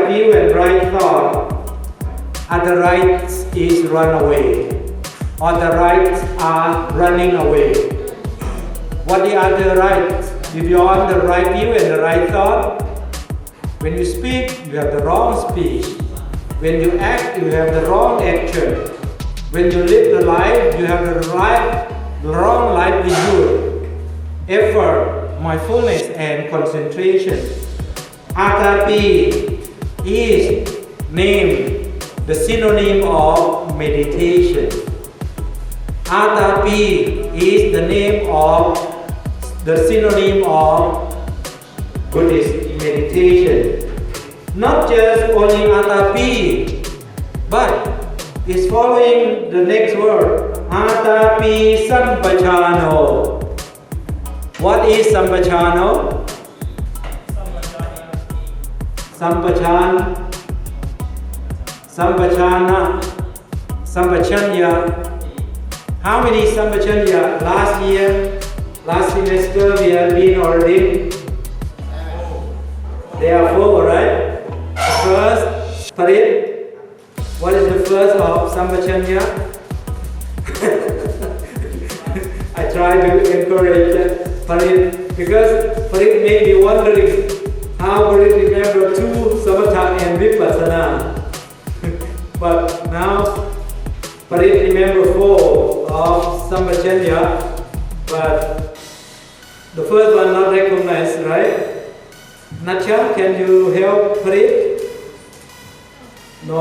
right view and right thought. Other rights is run away. Other rights are running away. What the other rights? If you are on the right view and the right thought, when you speak, you have the wrong speech. When you act, you have the wrong action. When you live the life, you have the wrong livelihood. Effort, mindfulness, and concentration. Atapi is named the synonym of meditation. Atapi is the name of the synonym of Buddhist meditation. Not just only Atapi, but it's following the next word. Atapi Sampachano. What is Sampachano? Sampachanya. How many Sampachanya? Last semester we have been already. There are 4, right? First, Parit. What is the first of Sampachanya? I try to encourage Parit because Parit may be wondering how Parit remember 2 Samatha and Vipassana. But now Parit remember 4 of Sampachanya, but the first one not recognized, right? Nacha, can you help Parit? No.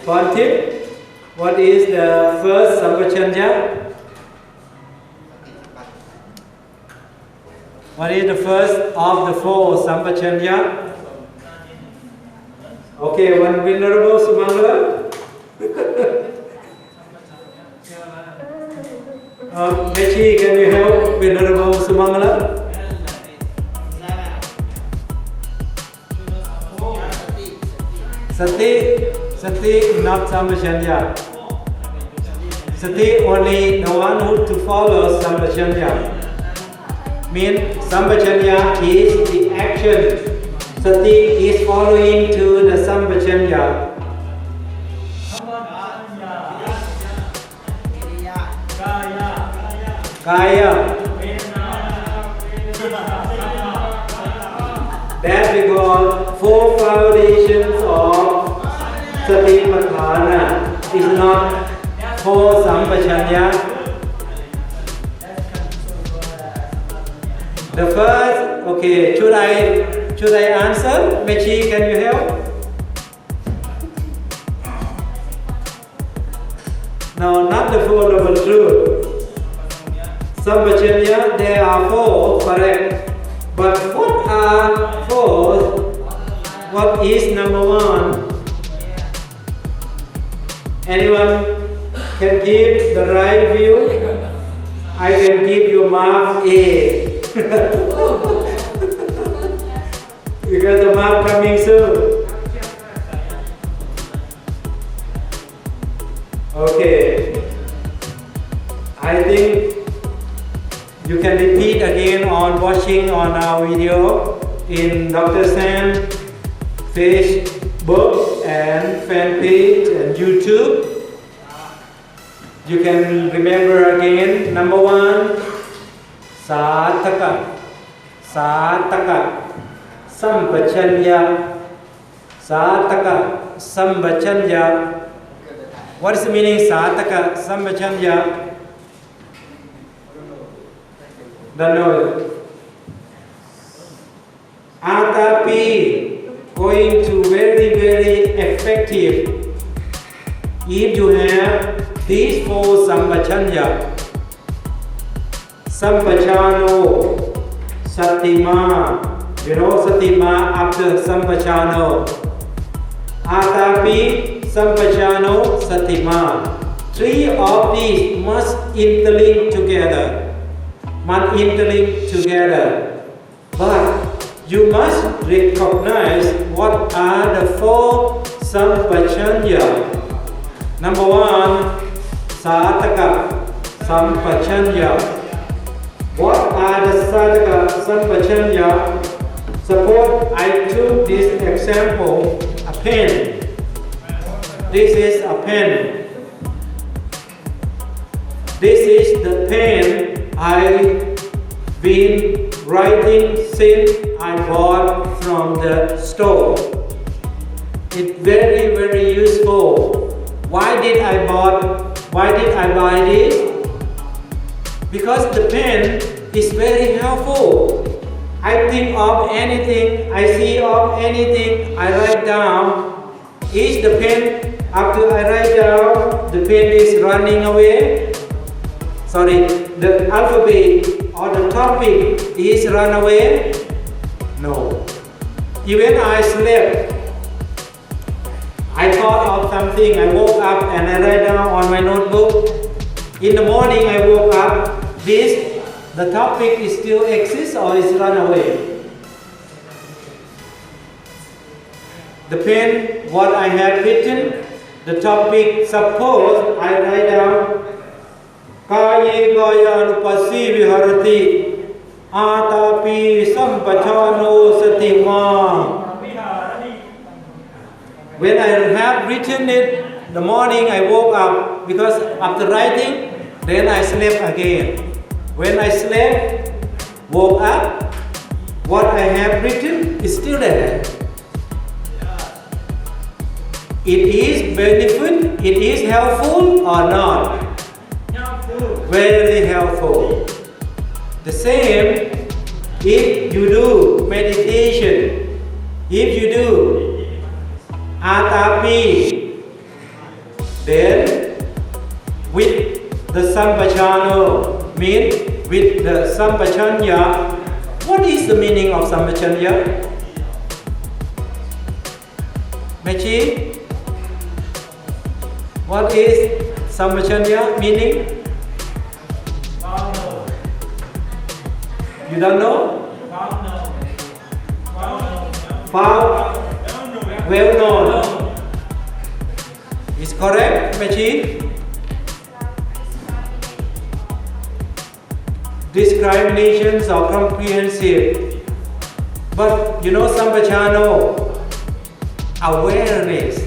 Pali, what is the first Sampachanya? What is the first of the 4 Sampachanya? Okay, one Venerable Sumangala. Mechi, can you help Venerable Sumangala? Sati, not Sampachanya. Sati only the one who to follow Sampachanya. Means Sampachanya is the action. Sati is following to the Sampachanya. Kaya. That we call 4 foundations of Satipatthana. Is not 4 Sampachanya. The first, okay, should I answer? Mechi, can you help? No, not the 4 noble truths. Sampachanya, there are 4, correct. But what are 4? What is number 1? Anyone can give the right view? I can give you mark A. Because the mark coming soon. Okay. I think you can repeat again on watching on our video in Dr. Sam Facebook and fan page and YouTube. You can remember again. Number 1, Sataka, Sampachanya, Sataka, Sampachanya. What is the meaning Sataka, Sampachanya? Don't know. Atapi, going to very, very effective if you have these 4 Sampachanya. Sampachano, Satima, you know Satima after Sampachano. Atapi, Sampachano, Satima. 3 of these must interlink together. But you must recognize what are the 4 Sampachanya. Number 1, Sataka, Sampachanya. What are the Sataka, Sampachanya? Suppose I took this example. pen. This is a pen. This is the pen I've been writing since I bought from the store. It's very, very useful. Why did I buy this? Because the pen is very helpful. I think of anything, I see of anything, I write down. Is the pen, after I write down, the pen is running away? Sorry, the alphabet or the topic is run away? No. Even I slept, I thought of something, I woke up and I write down on my notebook. In the morning I woke up, the topic is still exists or is run away? The pen, what I have written, the topic, suppose I write down Kaye Gaya Nupasi Viharati Atapi Sampachano Satima. When I have written it, the morning I woke up, because after writing, then I slept again. When I slept, woke up, what I have written is still there. It is benefit, it is helpful or not? Very helpful. The same, if you do meditation, if you do atapi, then with the sampachano, means with the sampachanya. What is the meaning of sampachanya? Mechi? What is sampachanya meaning? You don't know? Well known. Is correct, Mechi? Discriminations are comprehensive. But you know sampachano, awareness.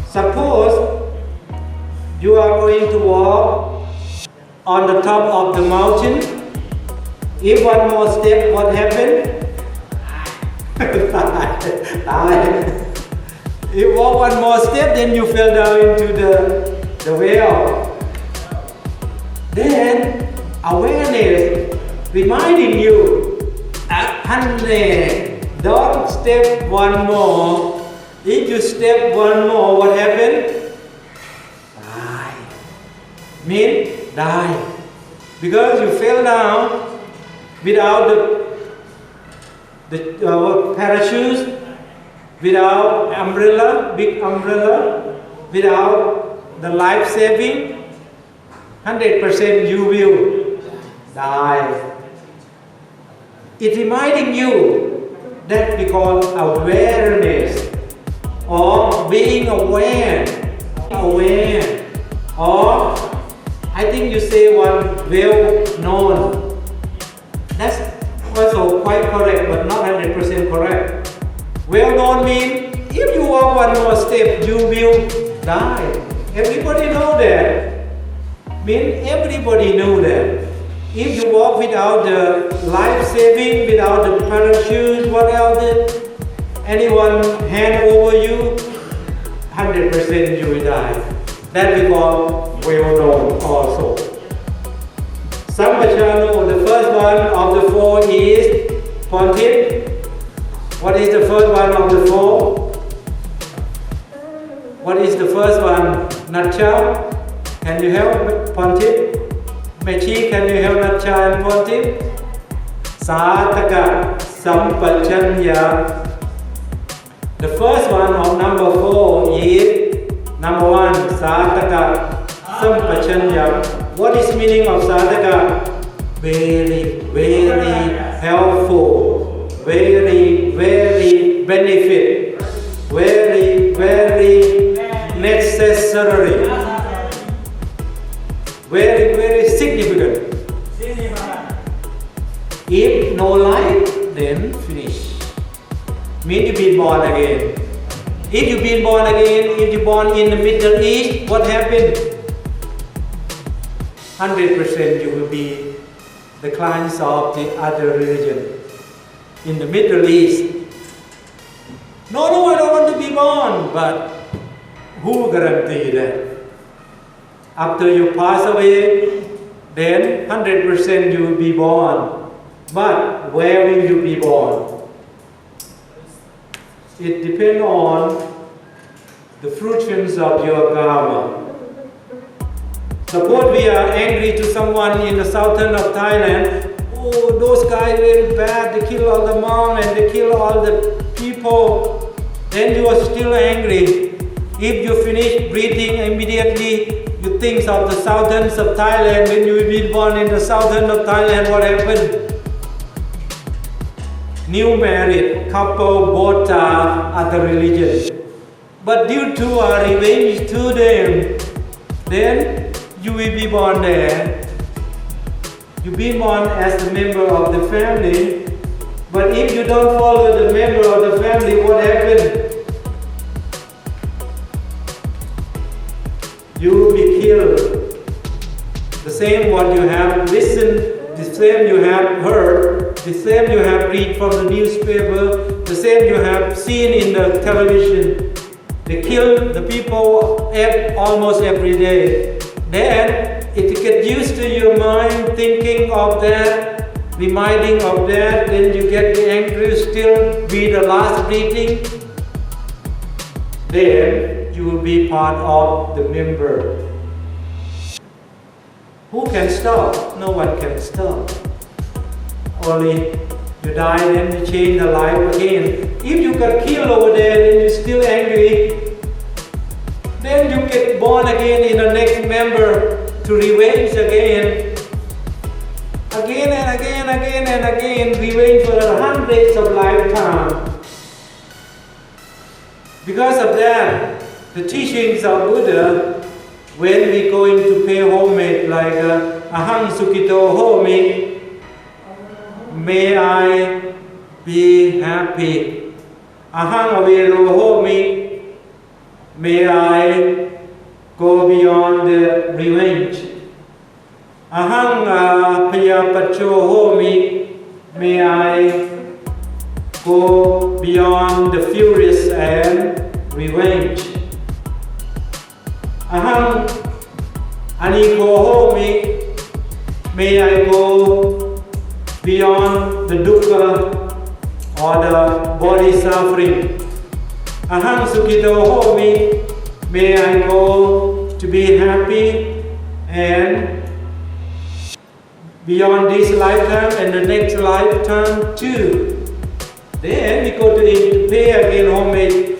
Suppose you are going to walk on the top of the mountain. If one more step, what happened? If walk one more step, then you fell down into the well. Then awareness reminding you, don't step one more. If you step one more, what happened? Die. Mean die. Because you fell down without the parachutes, without umbrella, big umbrella, without the life saving, 100% you will die. It's reminding you that we call awareness, or being aware, or I think you say one well known. That's also quite correct, but not 100% correct. Well known means if you walk one more step, you will die. Everybody know that. Mean everybody know that. If you walk without the life saving, without the parachute, what else? Anyone hand over you, 100% you will die. That we call well known also. Sampachano, the first one of the four is Pontit. What is the first one of the four? What is the first one? Natcha? Can you help Pontit? Mechi, can you help Natcha and Pontit? Sataka, Sampachanya. The first one of number four is number one, Sataka, Sampachanya. What is meaning of sadhaka? Very, very helpful, very, very benefit, very, very necessary, very, very significant. If no life, then finish. Mean to be born again. If you've been born again, if you're born in the Middle East, what happened? 100% you will be the clients of the other religion. In the Middle East, no, I don't want to be born, but who guarantee that? After you pass away, then 100% you will be born. But where will you be born? It depends on the fruitions of your karma. Suppose we are angry to someone in the southern of Thailand. Oh, those guys very bad, they kill all the monks and they kill all the people. Then you are still angry. If you finish breathing immediately, you think of the southerns of Thailand. When you will be born in the southern of Thailand, what happened? New married couple, both are other religion. But due to our revenge to them, then you will be born there. You've been born as a member of the family. But if you don't follow the member of the family, what happened? You will be killed. The same what you have listened, the same you have heard, the same you have read from the newspaper, the same you have seen in the television. They kill the people almost every day. Then it gets used to your mind thinking of that, reminding of that, then you get the angry, still be the last breathing. Then you will be part of the member. Who can stop? No one can stop. Only you die, then you change the life again. If you got killed over there, then you're still angry. Then you get born again in the next member to revenge again. Again and again, again and again, revenge for hundreds of lifetimes. Because of that, the teachings of Buddha, when we going to pay homage like aham sukito homi, may I be happy. Aham avero homi, may I go beyond the revenge. Aham payapacho homi, may I go beyond the furious and revenge. Aham aniko homi, may I go beyond the dukkha or the body suffering. Aham sukito homi, may I go to be happy and beyond this lifetime and the next lifetime too. Then we go to pay again homage.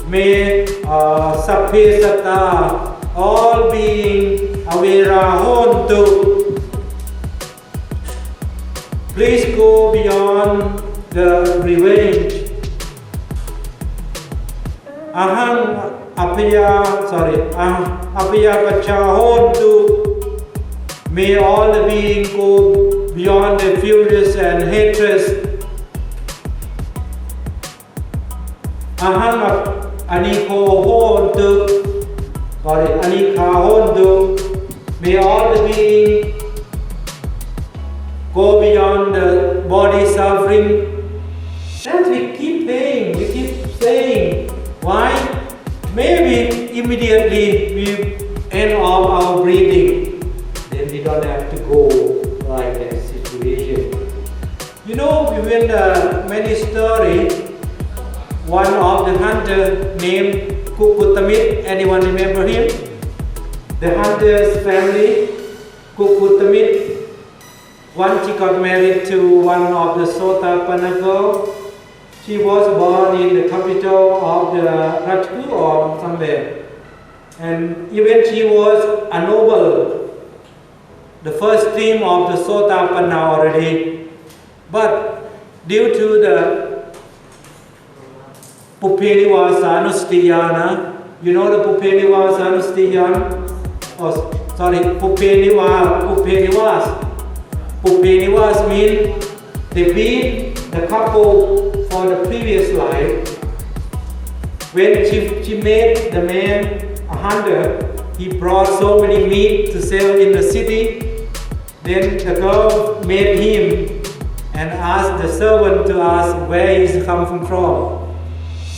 May sapphe satta, all being awera hontu. Please go beyond the revenge. Aham apaya pacha hontu. May all the beings go beyond the furious and hatred. Aham aniko hontu, anika hontu. May all the beings go beyond the body suffering. That we keep saying, we keep saying. Why? Maybe immediately we end of our breathing. Then we don't have to go like that situation. You know, we went many stories. One of the hunter named Kukutamit, anyone remember him? The hunter's family, Kukutamit. Once she got married to one of the Sotapanna girls. She was born in the capital of the Rajput or somewhere. And even she was a noble, the first stream of the Sotapanna already. But due to the Pupenivasanustiyana, you know the Pupenivasanustiyana? Oh, sorry, Pupenivas. Pupenivas means they beat the couple for the previous life. when she made the man a hunter, he brought so many meat to sell in the city. Then the girl made him and asked the servant to ask where he's come from.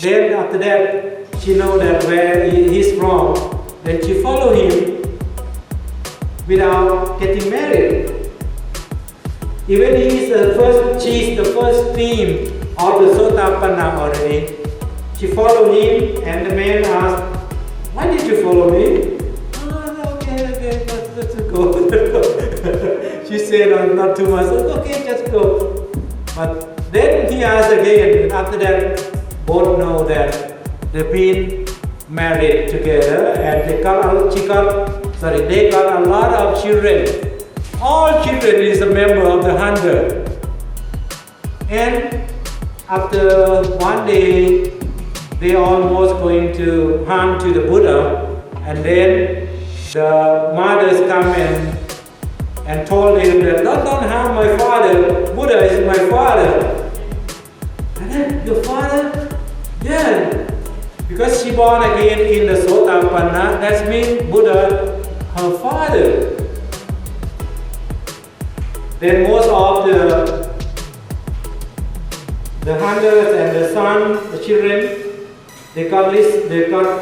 Then after that, she know that where he's from. Then she follow him without getting married. Even she's the first stream of the Sotapanna already. She followed him and the man asked, why did you follow me? Oh, okay, let's go. She said, not too much, okay, just go. But then he asked again, and after that, both know that they've been married together and they got a lot of children. All children is a member of the hunter. And after one day, they almost going to harm to the Buddha, and then the mothers come and told him that don't harm my father. Buddha is my father. And then your father? Yeah. Because she born again in the Sotapanna, that means Buddha, her father. Then most of the hunters and the son, the children, they got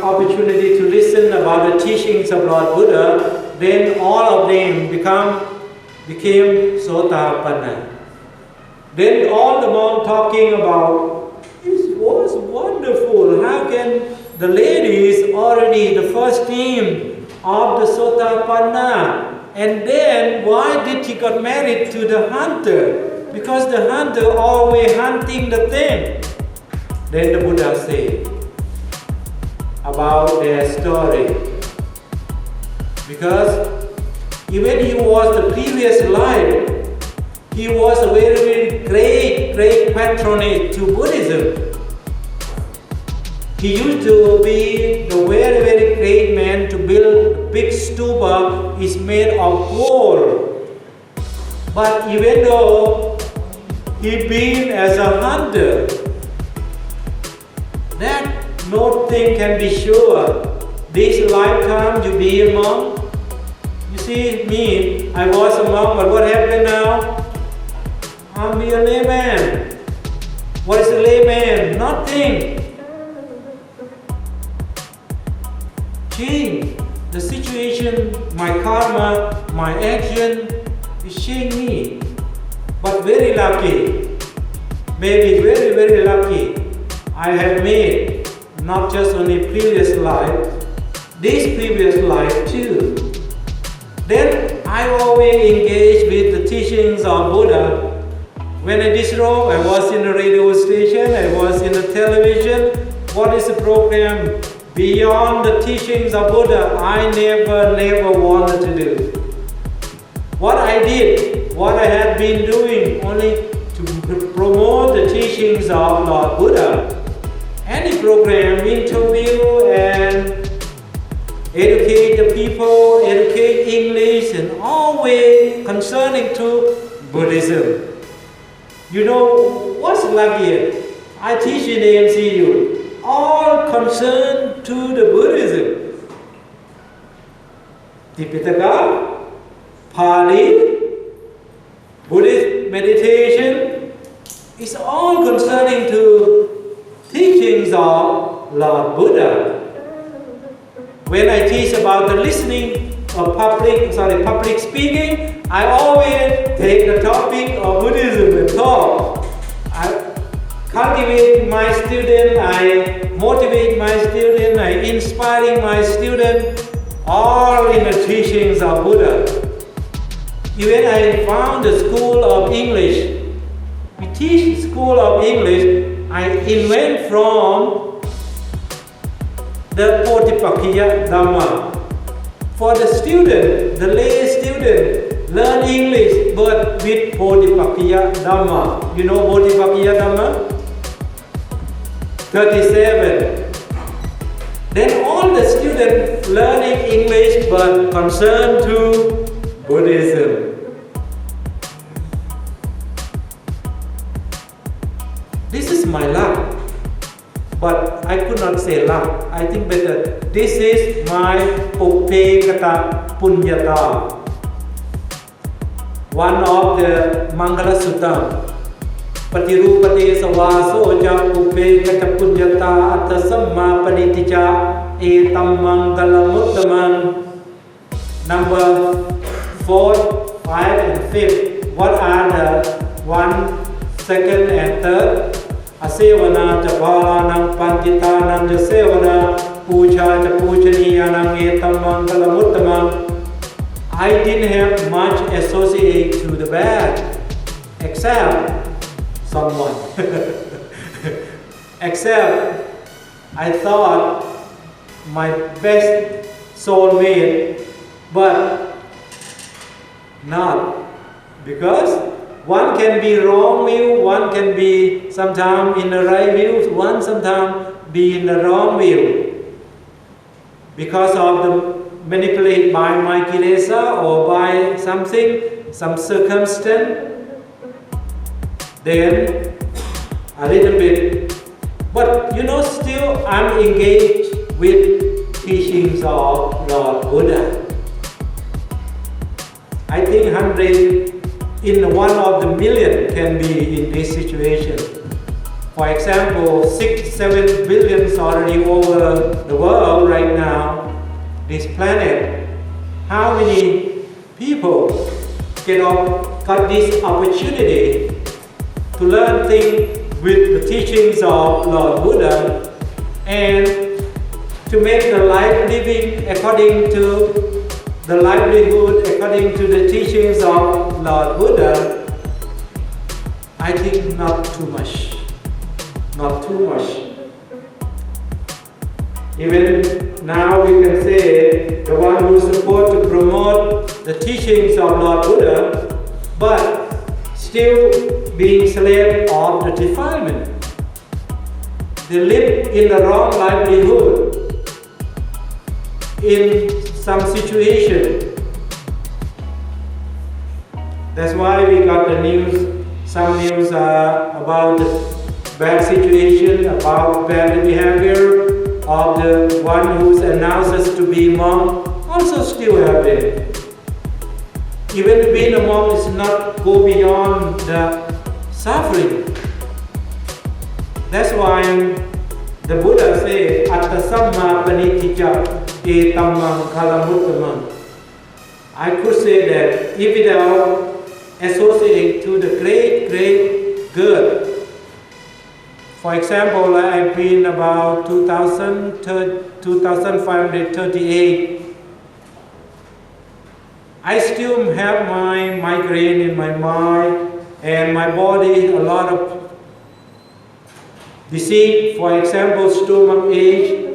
opportunity to listen about the teachings of Lord Buddha. Then all of them became Sotapanna. Then all the monks talking about, it was wonderful. How can the lady is already the first team of the Sotapanna? And then why did she got married to the hunter? Because the hunter always hunting the thing. Then the Buddha said about their story. Because even he was the previous life, he was a very, very great patronage to Buddhism. He used to be the very, very great man to build a big stupa is made of gold. But even though he been as a hunter, that nothing can be sure. This lifetime you be a monk. You see me, I was a monk, but what happened now? I'm a layman. What is a layman? Nothing. Change. The situation, my karma, my action is changing me. But very lucky, maybe very, very lucky, I have made not just only previous life, this previous life too. Then I always engage with the teachings of Buddha. When I disrobe, I was in a radio station, I was in the television. What is the program? Beyond the teachings of Buddha, I never wanted to do. What I did, what I had been doing, only to promote the teachings of Lord Buddha. Any program, interview and educate the people, educate English, and always concerning to Buddhism. You know what's lucky? I teach in AMCU. All concerned to the Buddhism. Tipitaka, Pali, Buddhist meditation is all concerning to teachings of Lord Buddha. When I teach about the listening of public speaking, I always take the topic of Buddhism and talk. I cultivate my student, I motivate my student, I inspiring my student, all in the teachings of Buddha. Even I found the school of English. We teach school of English. I invent from the Tipitaka Dhamma. For the student, the lay student, learn English but with Tipitaka Dhamma. You know Tipitaka Dhamma? 37. Then all the students learning English but concerned to Buddhism. This is my luck. but I could not say luck. I think better. This is my Upekata Punyata. One of the Mangala Sutta. Patirupate Savaso Ja Upekata Punyata Atasamma Paniticha Etam Mangala Muttamang. Number 4, 5 and 5. What are the 1, 2nd and 3rd? Asevana Japala Nang Pantita Nang Jasevana Puja Japujaniya Nang Etam Mangala Muttamang. I didn't have much associate to the bad, except someone. Except I thought my best soulmate, but not, because one can be wrong view, one can be sometimes in the right view, one sometimes be in the wrong view. Because of the manipulated by my kilesa or by something, some circumstance, then a little bit. But still I'm engaged with teachings of Lord Buddha. I think 100 in one of the million can be in this situation. For example, 6-7 billions already over the world right now, this planet. How many people got this opportunity to learn things with the teachings of Lord Buddha and to make the life living according to the livelihood according to the teachings of Lord Buddha? I think not too much. Not too much. Even now we can say the one who is supposed to promote the teachings of Lord Buddha, but still being slave of the defilement. They live in the wrong livelihood. In some situation. That's why we got the news, some news about bad situation, about bad behavior of the one who announces to be monk, also still happening. Even being a monk is not go beyond the suffering. That's why the Buddha said, Attasamma Panitija Etamang Kalamuttamang. I could say that if it are associated to the great good. For example, I've been about 2538. I still have my migraine in my mind and my body, a lot of disease. For example, stomach ache.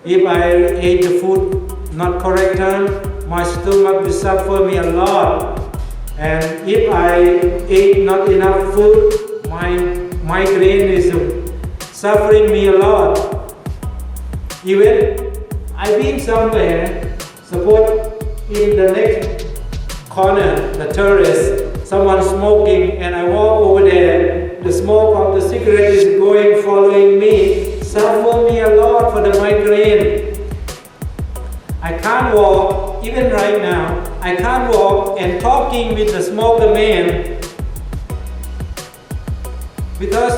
If I ate the food not correct time, my stomach will suffer me a lot. And if I ate not enough food, my migraine is suffering me a lot. Even I've been somewhere, suppose in the next corner, the terrace, someone smoking, and I walk over there, the smoke of the cigarette is going, following me, suffer me a lot for the migraine. I can't walk, even right now, I can't walk and talking with the smoker man because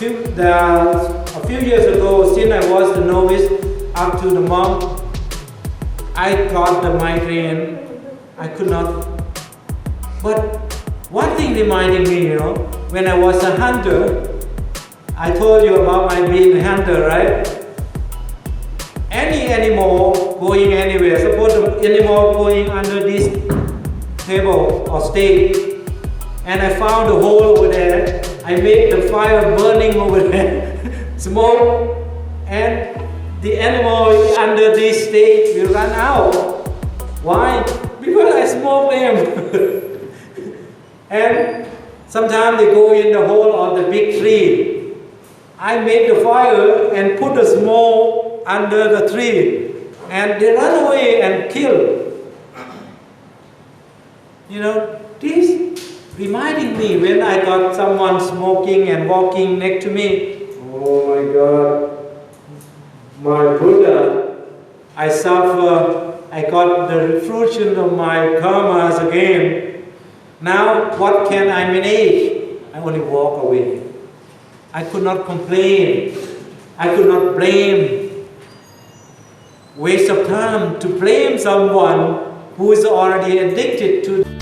a few years ago, since I was the novice up to the monk, I got the migraine. I could not. But one thing reminding me, when I was a hunter, I told you about my being a hunter, right? Any animal going anywhere, suppose the animal going under this table or stage, and I found a hole over there, I made the fire burning over there, smoke, and the animal under this stage will run out. Why? Because I smoke them. And sometimes they go in the hole of the big tree. I make the fire and put the smoke under the tree, and they run away and kill. This reminding me when I got someone smoking and walking next to me. Oh my God, my Buddha, I suffer, I got the fruition of my karmas again. Now what can I manage? I only walk away. I could not complain. I could not blame. Waste of time to blame someone who is already addicted to